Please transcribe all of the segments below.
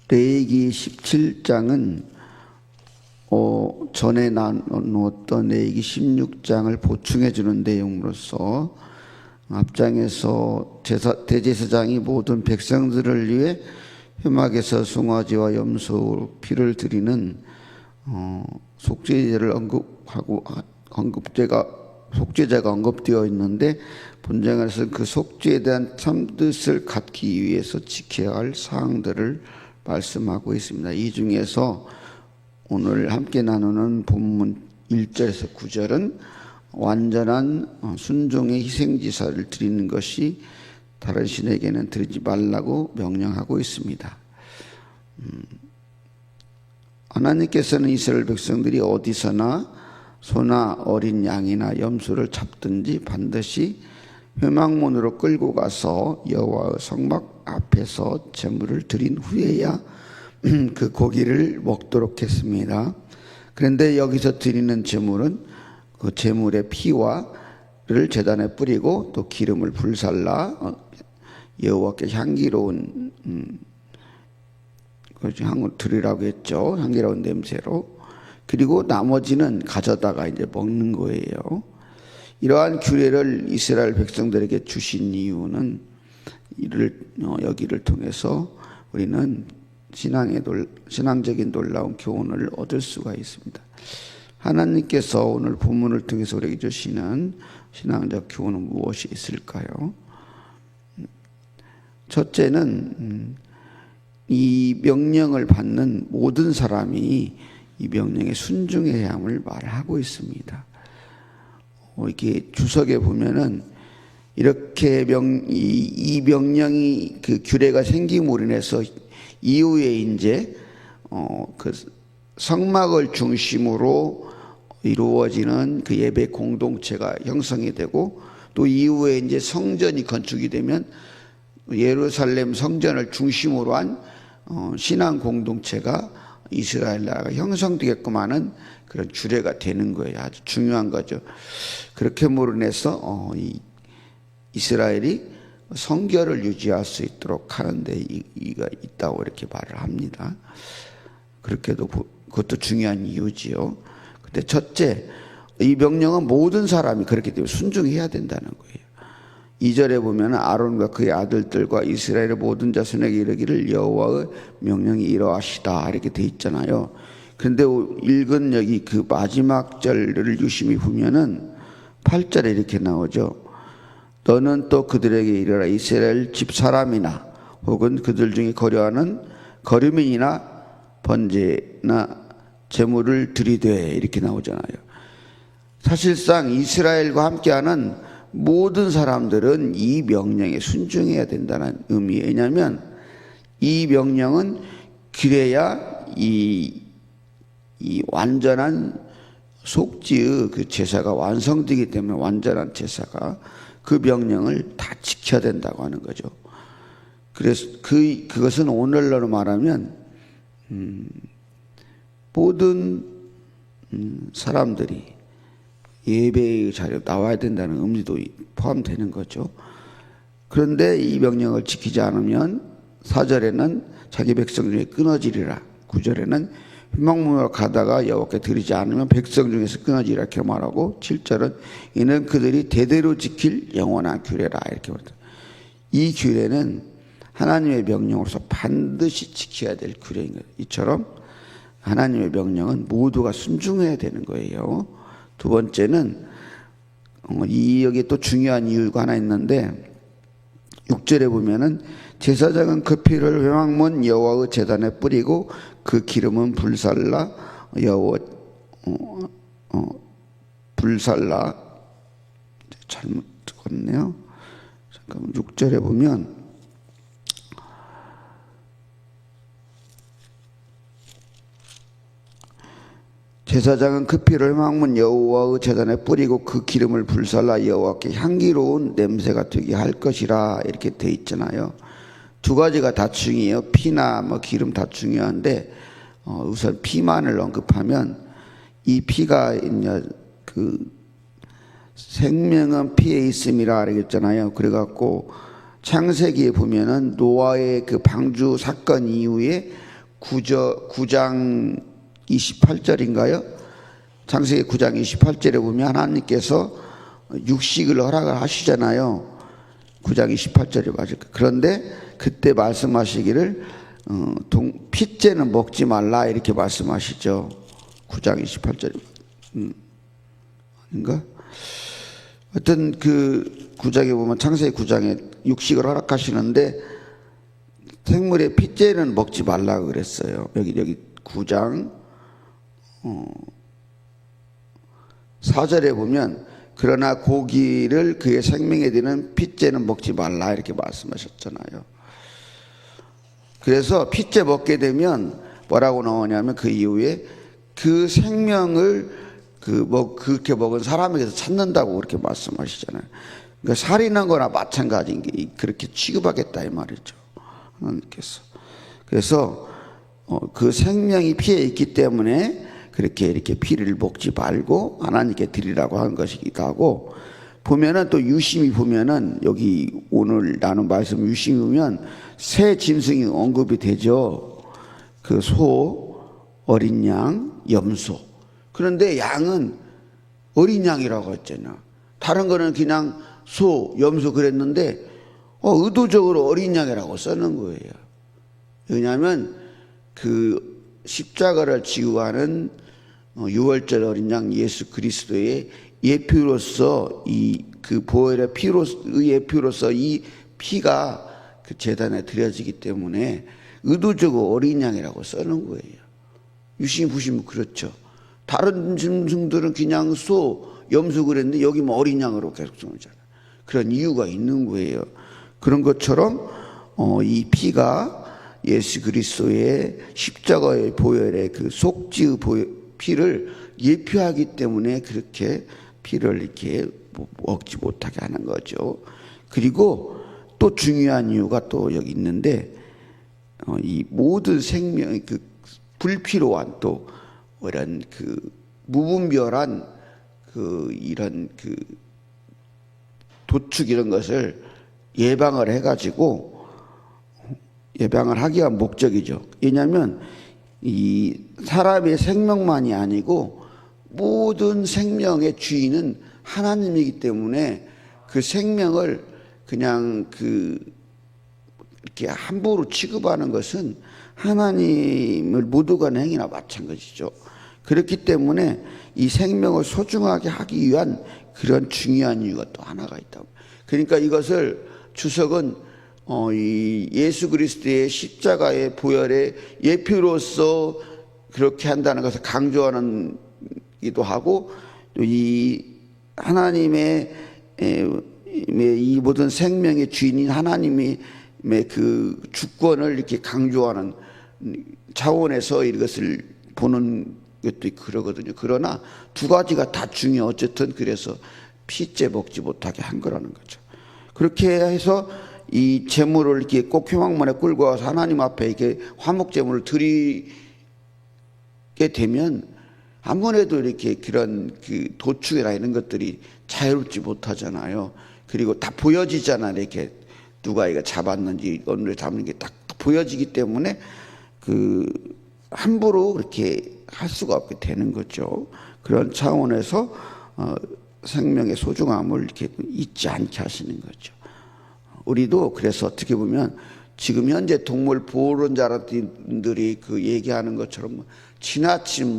레위기 17장은 전에 나누었던 레위기 16장을 보충해 주는 내용으로서 앞장에서 대제사장이 모든 백성들을 위해 회막에서 송아지와 염소 피를 드리는 속죄제를 속죄제가 언급되어 있는데, 본장에서는 그 속죄에 대한 참뜻을 갖기 위해서 지켜야 할 사항들을 말씀하고 있습니다. 이 중에서 오늘 함께 나누는 본문 1절에서 9절은 완전한 순종의 희생지사를 드리는 것이 다른 신에게는 드리지 말라고 명령하고 있습니다. 하나님께서는 이스라엘 백성들이 어디서나 소나 어린 양이나 염소를 잡든지 반드시 회막문으로 끌고 가서 여호와의 성막 앞에서 제물을 드린 후에야 그 고기를 먹도록 했습니다. 그런데 여기서 드리는 제물은 그 제물의 피와를 제단에 뿌리고 또 기름을 불살라 여호와께 향기로운 향을 드리라고 했죠. 향기로운 냄새로. 그리고 나머지는 가져다가 이제 먹는 거예요. 이러한 규례를 이스라엘 백성들에게 주신 이유는 여기를 통해서 우리는 신앙적인 놀라운 교훈을 얻을 수가 있습니다. 하나님께서 오늘 본문을 통해서 우리에게 주시는 신앙적 교훈은 무엇이 있을까요? 첫째는 이 명령을 받는 모든 사람이 이 명령에 순종해야 함을 말하고 있습니다. 이렇게 주석에 보면은 이렇게 이 명령이 그 규례가 생김으로 인해서 이후에 이제 그 성막을 중심으로 이루어지는 그 예배 공동체가 형성이 되고, 또 이후에 이제 성전이 건축이 되면 예루살렘 성전을 중심으로 한 신앙 공동체가 이스라엘 나라가 형성되게끔 하는 그런 주례가 되는 거예요. 아주 중요한 거죠. 그렇게 함으로 인해서 이스라엘이 성결을 유지할 수 있도록 하는데 이가 있다고 이렇게 말을 합니다. 그렇게도 그것도 중요한 이유지요. 근데 첫째, 이 명령은 모든 사람이 그렇기 때문에 순종해야 된다는 거예요. 2절에 보면 아론과 그의 아들들과 이스라엘의 모든 자손에게 이르기를 여호와의 명령이 이러하시다 이렇게 돼 있잖아요. 그런데 읽은 여기 그 마지막 절을 유심히 보면은 8절에 이렇게 나오죠. 너는 또 그들에게 이르라. 이스라엘 집 사람이나 혹은 그들 중에 거류하는 거류민이나 번제나 제물을 드리되 이렇게 나오잖아요. 사실상 이스라엘과 함께하는 모든 사람들은 이 명령에 순종해야 된다는 의미예요. 왜냐하면 이 명령은 그래야 이 완전한 속죄의 그 제사가 완성되기 때문에, 완전한 제사가 그 명령을 다 지켜야 된다고 하는 거죠. 그래서 그것은 오늘날로 말하면 모든 사람들이 예배의 자리에 나와야 된다는 의미도 포함되는 거죠. 그런데 이 명령을 지키지 않으면 4절에는 자기 백성 중에 끊어지리라, 9절에는 회막문으로 가다가 여호와께 드리지 않으면 백성 중에서 끊어지리라 이렇게 말하고, 7절은 이는 그들이 대대로 지킬 영원한 규례라 이렇게 말합니다. 이 규례는 하나님의 명령으로서 반드시 지켜야 될 규례인 거예요. 이처럼 하나님의 명령은 모두가 순종해야 되는 거예요. 두 번째는 여기 또 중요한 이유가 하나 있는데, 6절에 보면은 제사장은 그 피를 회막문 여호와의 제단에 뿌리고 그 기름은 불살라 불살라 잘못 적었네요. 잠깐만. 6절에 보면 제사장은 그 피를 회막문 여호와의 제단에 뿌리고 그 기름을 불살라 여호와께 향기로운 냄새가 되게 할 것이라 이렇게 돼 있잖아요. 두 가지가 다 중요해요. 피나 기름 다 중요한데 우선 피만을 언급하면, 이 피가 이제 그 생명은 피에 있음이라 그랬잖아요. 그래갖고 창세기에 보면은 노아의 그 방주 사건 이후에 9장 28절인가요? 창세기 9장 28절에 보면 하나님께서 육식을 허락을 하시잖아요. 9장 28절에 맞을 거예요. 그런데 그때 말씀하시기를 핏째는 먹지 말라 이렇게 말씀하시죠. 9장 28절에 아닌가? 하여튼 그 9장에 보면 창세기 9장에 육식을 허락하시는데 생물의 핏째는 먹지 말라고 그랬어요. 여기 9장 4절에 보면 그러나 고기를 그의 생명에 드는 핏째는 먹지 말라 이렇게 말씀하셨잖아요. 그래서 핏째 먹게 되면 뭐라고 나오냐면 그 이후에 그 생명을 그렇게 먹은 사람에게서 찾는다고 그렇게 말씀하시잖아요. 그러니까 살인한 거나 마찬가지인 게 그렇게 취급하겠다 이 말이죠. 하나님께서. 그래서 그 생명이 피에 있기 때문에 이렇게 피를 먹지 말고 하나님께 드리라고 한 것이기도 하고, 보면은 또 유심히 보면은 여기 오늘 나눈 말씀 유심히 보면 새 짐승이 언급이 되죠. 그 소, 어린 양, 염소. 그런데 양은 어린 양이라고 했잖아. 다른 거는 그냥 소, 염소 그랬는데 의도적으로 어린 양이라고 써놓은 거예요. 왜냐하면 그 십자가를 지고 가는 유월절 어린 양 예수 그리스도의 예표로서 그 보혈의 예표로서 이 피가 그 제단에 드려지기 때문에 의도적으로 어린 양이라고 써놓은 거예요. 유심히 보시면 그렇죠. 다른 짐승들은 그냥 소, 염소 그랬는데 여기 뭐 어린 양으로 계속 써놓잖아요. 그런 이유가 있는 거예요. 그런 것처럼 이 피가 예수 그리스도의 십자가의 보혈의 그 속죄의 피를 예표하기 때문에 그렇게 피를 이렇게 먹지 못하게 하는 거죠. 그리고 또 중요한 이유가 또 여기 있는데 이 모든 생명이 그 불필요한 또 이런 그 무분별한 이런 도축 이런 것을 예방을 해가지고 예방을 하기 위한 목적이죠. 왜냐하면 이 사람의 생명만이 아니고 모든 생명의 주인은 하나님이기 때문에 그 생명을 그냥 이렇게 함부로 취급하는 것은 하나님을 모독하는 행위나 마찬가지죠. 그렇기 때문에 이 생명을 소중하게 하기 위한 그런 중요한 이유가 또 하나가 있다. 그러니까 이것을 주석은 이 예수 그리스도의 십자가의 보혈의 예표로서 그렇게 한다는 것을 강조하는 기도 하고, 또 이 하나님의 이 모든 생명의 주인인 하나님의 그 주권을 이렇게 강조하는 차원에서 이것을 보는 것도 그러거든요. 그러나 두 가지가 다 중요해. 어쨌든 그래서 피째 먹지 못하게 한 거라는 거죠. 그렇게 해서 이 제물을 이렇게 꼭 회막문에 끌고 와서 하나님 앞에 이렇게 화목 제물을 드리게 되면 아무래도 이렇게 그런 그 도축이나 이런 것들이 자유롭지 못하잖아요. 그리고 다 보여지잖아요. 이렇게 누가 이거 잡았는지 어느 잡는 게 딱 보여지기 때문에 함부로 그렇게 할 수가 없게 되는 거죠. 그런 차원에서 생명의 소중함을 이렇게 잊지 않게 하시는 거죠. 우리도 그래서 어떻게 보면 지금 현재 동물 보호론자들이 얘기하는 것처럼 지나친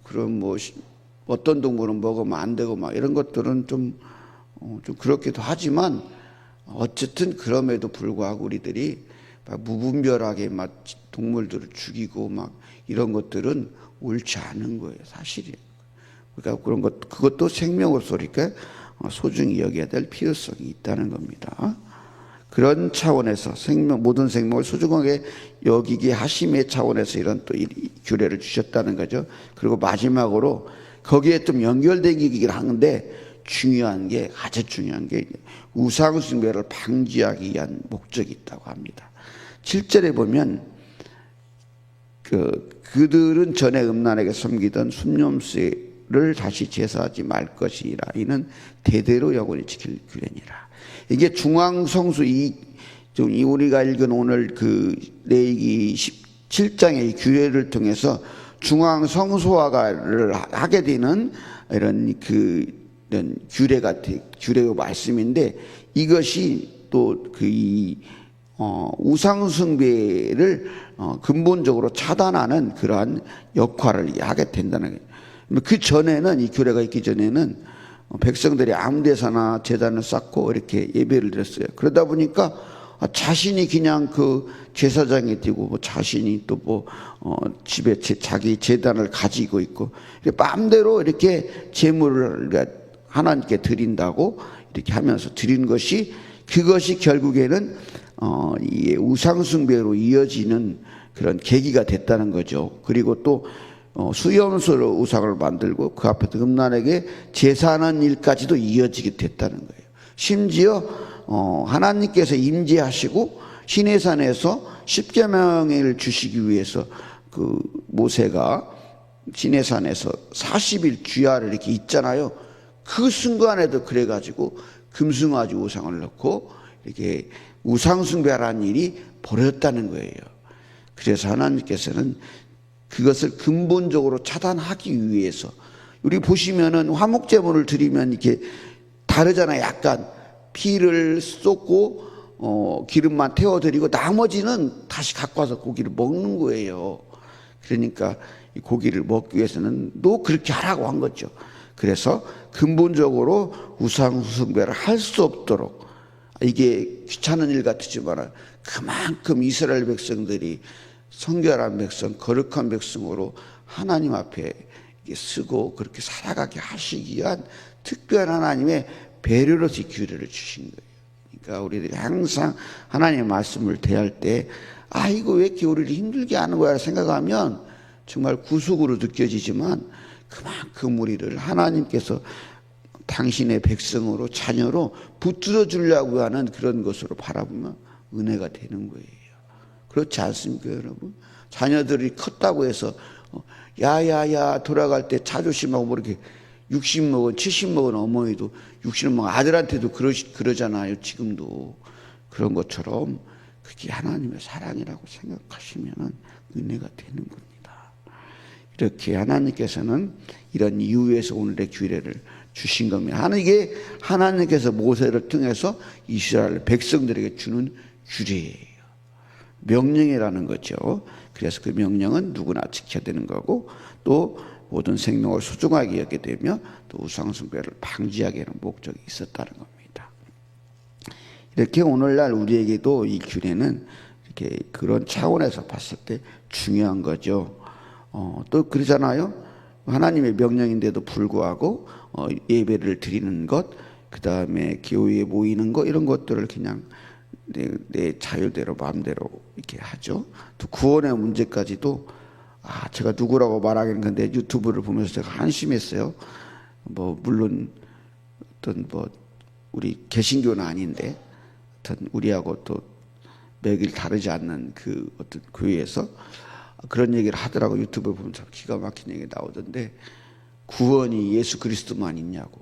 그런 어떤 동물은 먹으면 안 되고 이런 것들은 좀 그렇기도 하지만, 어쨌든 그럼에도 불구하고 우리들이 무분별하게 동물들을 죽이고 이런 것들은 옳지 않은 거예요. 사실이에요. 그러니까 그것도 생명으로서 이렇게 소중히 여겨야 될 필요성이 있다는 겁니다. 그런 차원에서 모든 생명을 소중하게 여기게 하심의 차원에서 이런 또 규례를 주셨다는 거죠. 그리고 마지막으로 거기에 좀 연결되긴 하는데 아주 중요한 게 우상 숭배를 방지하기 위한 목적이 있다고 합니다. 7절에 보면 그들은 전에 음란에게 섬기던 순념수를 다시 제사하지 말 것이라. 이는 대대로 영원히 지킬 규례니라. 이게 중앙성수 우리가 읽은 오늘 레위기 7장의 이 규례를 통해서 중앙 성소화를 하게 되는 이런 규례의 말씀인데, 이것이 또 우상숭배를 근본적으로 차단하는 그러한 역할을 하게 된다는 거예요. 그 전에는, 이 규례가 있기 전에는 백성들이 아무 데서나 제단을 쌓고 이렇게 예배를 드렸어요. 그러다 보니까 자신이 그냥 그 제사장이 되고, 자신이 또 집에 자기 제단을 가지고 있고, 마음대로 이렇게 제물을 하나님께 드린다고 이렇게 하면서 드린 것이, 그것이 결국에는 이 우상숭배로 이어지는 그런 계기가 됐다는 거죠. 그리고 또 수염소로 우상을 만들고 그 앞에서 음란에게 제사하는 일까지도 이어지게 됐다는 거예요. 심지어 하나님께서 임재하시고 시내산에서 십계명을 주시기 위해서 그 모세가 시내산에서 40일 주야를 이렇게 있잖아요. 그 순간에도 그래가지고 금송아지 우상을 넣고 이렇게 우상숭배하라는 일이 벌어졌다는 거예요. 그래서 하나님께서는 그것을 근본적으로 차단하기 위해서, 우리 보시면은 화목제물을 드리면 이렇게 다르잖아요. 약간 피를 쏟고 기름만 태워드리고 나머지는 다시 갖고 와서 고기를 먹는 거예요. 그러니까 이 고기를 먹기 위해서는 또 그렇게 하라고 한 거죠. 그래서 근본적으로 우상숭배를 할 수 없도록, 이게 귀찮은 일 같지만 그만큼 이스라엘 백성들이 성결한 백성, 거룩한 백성으로 하나님 앞에 쓰고 그렇게 살아가게 하시기 위한 특별한 하나님의 배려로서 이 규례를 주신 거예요. 그러니까 우리들이 항상 하나님의 말씀을 대할 때, 이거 왜 이렇게 우리를 힘들게 하는 거야 생각하면 정말 구속으로 느껴지지만, 그만큼 우리를 하나님께서 당신의 백성으로, 자녀로 붙들어 주려고 하는 그런 것으로 바라보면 은혜가 되는 거예요. 그렇지 않습니까, 여러분? 자녀들이 컸다고 해서 야야야 돌아갈 때 자존심하고 뭐 이렇게 60 먹은 70 먹은 어머니도 60 먹은 아들한테도 그러잖아요. 지금도 그런 것처럼 그게 하나님의 사랑이라고 생각하시면 은혜가 되는 겁니다. 이렇게 하나님께서는 이런 이유에서 오늘의 규례를 주신 겁니다. 이게 하나님께서 모세를 통해서 이스라엘 백성들에게 주는 규례예요. 명령이라는 거죠. 그래서 그 명령은 누구나 지켜야 되는 거고, 또 모든 생명을 소중하게 여기게 되며 또 우상숭배를 방지하게 하는 목적이 있었다는 겁니다. 이렇게 오늘날 우리에게도 이 규례는 이렇게 그런 차원에서 봤을 때 중요한 거죠. 또 그러잖아요. 하나님의 명령인데도 불구하고 예배를 드리는 것, 그 다음에 교회에 모이는 것, 이런 것들을 그냥 내 자율대로 마음대로 이렇게 하죠. 또 구원의 문제까지도 제가 누구라고 말하기는 건데 유튜브를 보면서 제가 한심했어요. 물론 어떤 우리 개신교는 아닌데 어떤 우리하고 또 맥을 다르지 않는 그 어떤 교회에서 그런 얘기를 하더라고. 유튜브에 보면 참 기가 막힌 얘기 나오던데, 구원이 예수 그리스도만 있냐고,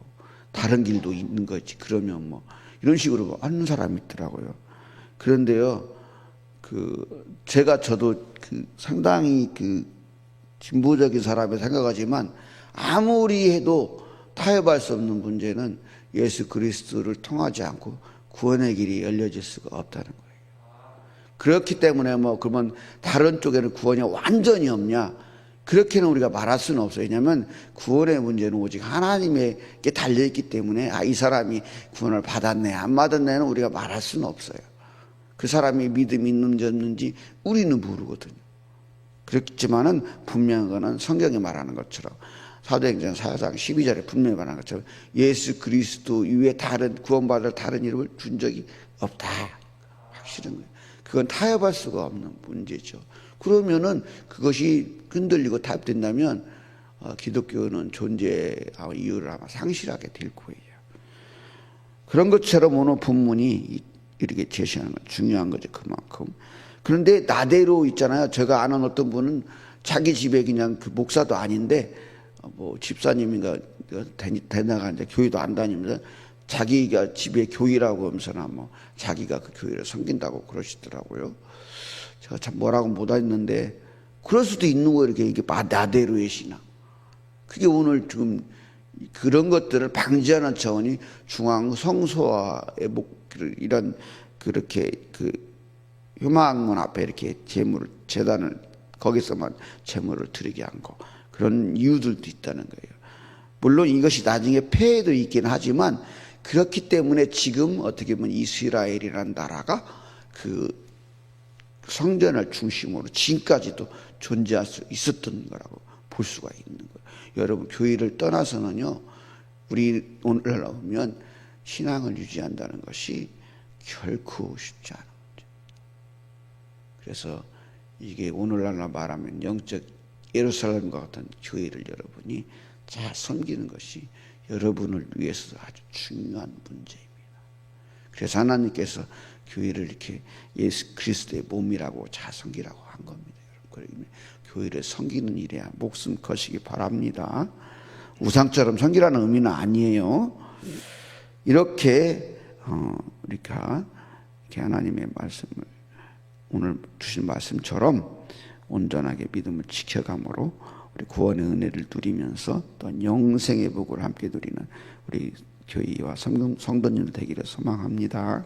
다른 길도 있는 거지, 그러면 이런 식으로 하는 사람이 있더라고요. 그런데요, 저도 상당히 진보적인 사람이 생각하지만, 아무리 해도 타협할 수 없는 문제는 예수 그리스도를 통하지 않고 구원의 길이 열려질 수가 없다는 거예요. 그렇기 때문에 그러면 다른 쪽에는 구원이 완전히 없냐? 그렇게는 우리가 말할 수는 없어요. 왜냐하면 구원의 문제는 오직 하나님에게 달려있기 때문에 이 사람이 구원을 받았네 안 받았네는 우리가 말할 수는 없어요. 그 사람이 믿음이 있는지 없는지 우리는 모르거든요. 그렇지만은 분명한 거는 성경이 말하는 것처럼, 사도행전 4장 12절에 분명히 말하는 것처럼 예수 그리스도 이외에 다른 구원받을 다른 이름을 준 적이 없다. 확실한 거예요. 그건 타협할 수가 없는 문제죠. 그러면은 그것이 흔들리고 타협된다면 기독교는 존재의 이유를 아마 상실하게 될 거예요. 그런 것처럼 오늘 본문이 이렇게 제시하는 건 중요한 거죠. 그만큼. 그런데 나대로 있잖아요. 제가 아는 어떤 분은 자기 집에 그냥 목사도 아닌데 집사님인가 되나가 이제 교회도 안 다니면서 자기가 집에 교회라고 하면서나 자기가 그 교회를 섬긴다고 그러시더라고요. 제가 참 뭐라고 못했는데 그럴 수도 있는 거예요. 이게 나대로의 신앙. 그게 오늘 지금 그런 것들을 방지하는 차원이 중앙 성소와의 이런 그렇게 그 효막문 앞에 이렇게 제단을 거기서만 제물을 드리게 한 거. 그런 이유들도 있다는 거예요. 물론 이것이 나중에 폐해도 있긴 하지만 그렇기 때문에 지금 어떻게 보면 이스라엘이라는 나라가 그 성전을 중심으로 지금까지도 존재할 수 있었던 거라고 볼 수가 있는 거예요. 여러분, 교회를 떠나서는요, 우리 오늘날 보면 신앙을 유지한다는 것이 결코 쉽지 않은 문제. 그래서 이게 오늘날 말하면 영적 예루살렘과 같은 교회를 여러분이 잘 섬기는 것이 여러분을 위해서 아주 중요한 문제입니다. 그래서 하나님께서 교회를 이렇게 예수 그리스도의 몸이라고 잘 섬기라고 한 겁니다. 여러분, 교회를 섬기는 일에 목숨 거시기 바랍니다. 우상처럼 섬기라는 의미는 아니에요. 이렇게 우리가 이렇게 하나님의 말씀을 오늘 주신 말씀처럼 온전하게 믿음을 지켜감으로 우리 구원의 은혜를 누리면서 또 영생의 복을 함께 누리는 우리 교회와 성도님들 되기를 소망합니다.